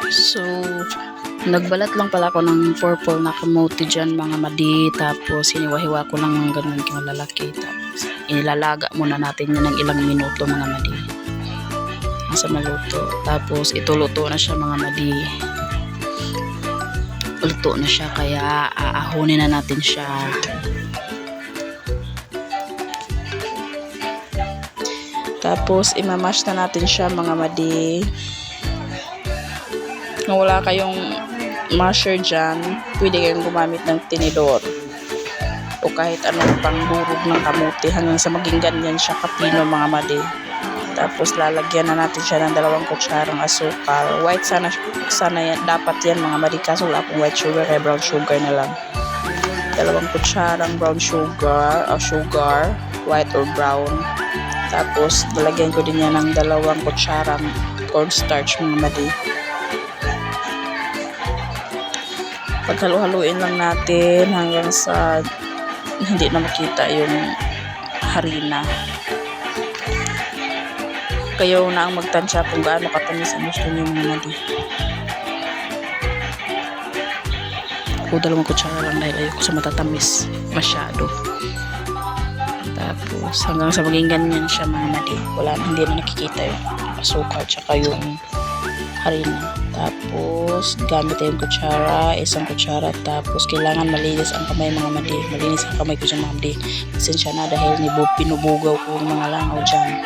So, nagbalat lang pala ako ng purple na kamote dyan mga madi. Tapos, hiniwa-hiwa ko lang ng ganun malalaki. Tapos, inilalaga muna natin yun ng ilang minuto mga madi. Sa maluto. Tapos, ito luto na siya mga madi. Luto na siya, kaya aahunin na natin siya. Tapos, imamash na natin siya mga madi. Kung wala kayong masher dyan, pwede kayong gumamit ng tinidor o kahit anong pangburog ng kamote hanggang sa maging ganyan siya kapino mga madi. Tapos lalagyan na natin siya ng 2 kutsarang asukal. White sana yan, dapat yan mga madi, kaso wala akong white sugar kaya brown sugar na lang. 2 kutsarang brown sugar o sugar, white or brown. Tapos lalagyan ko din yan ng 2 kutsarang cornstarch mga madi. Paghalu-haluin lang natin hanggang sa hindi na makita yung harina. Kayo na ang magtansya kung gaano katamis ang gusto niyo mga madi. Ako 2 kutsara lang dahil ayoko sa matatamis masyado. Tapos hanggang sa maging ganyan siya mga madi. Hindi na nakikita yung asukal tsaka yung harina. Tapos gamit tayong kutsara, 1 kutsara. Tapos kailangan malinis ang kamay mga madi. Malinis ang kamay ko dyan mga madi. Pasensya na dahil pinubugaw ko yung mga langaw dyan.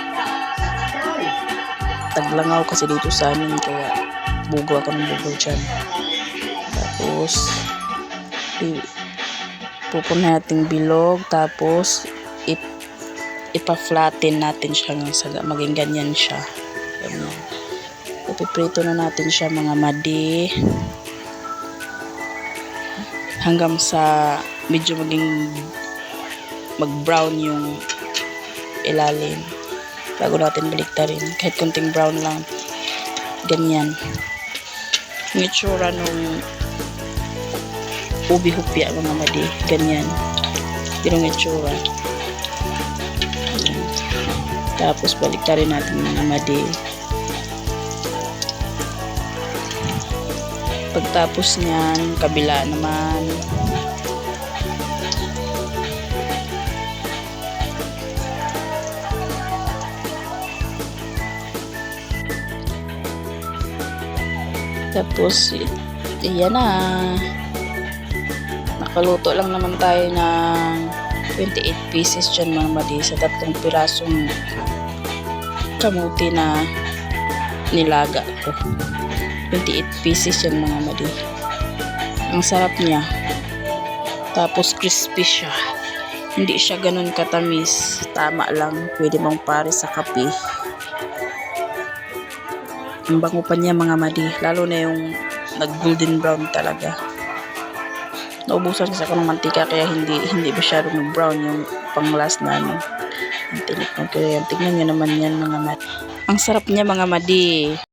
Taglangaw kasi dito sa amin, kaya bugaw ako ng bugaw dyan. Tapos pupunan natin bilog. Tapos ipa-flatten natin siya hanggang sa maging ganyan siya. Ganyan. Ipiprito na natin siya mga madi hanggang sa medyo mag-brown yung ilalim bago natin baliktarin. Kahit konting brown lang, ganyan yung itsura nung ubi hupya mga madi, ganyan yung itsura. Tapos baliktarin natin mga madi. Pagtapos niyan, kabila naman. Tapos, iyan na. Nakaluto lang naman tayo ng 28 pieces dyan mga madi sa 3 pirasong kamuti na nilaga ko. 28 pieces yan mga madi. Ang sarap niya. Tapos crispy siya. Hindi siya ganun katamis. Tama lang. Pwede mong pare sa kape. Ang bango pa niya mga madi. Lalo na yung nag-golden brown talaga. Naubusan kasi ako ng mantika kaya hindi masyadong nag-brown yung pang-last na ano. Ang tinik ng kaya. Tignan nyo naman yan mga madi. Ang sarap niya mga madi.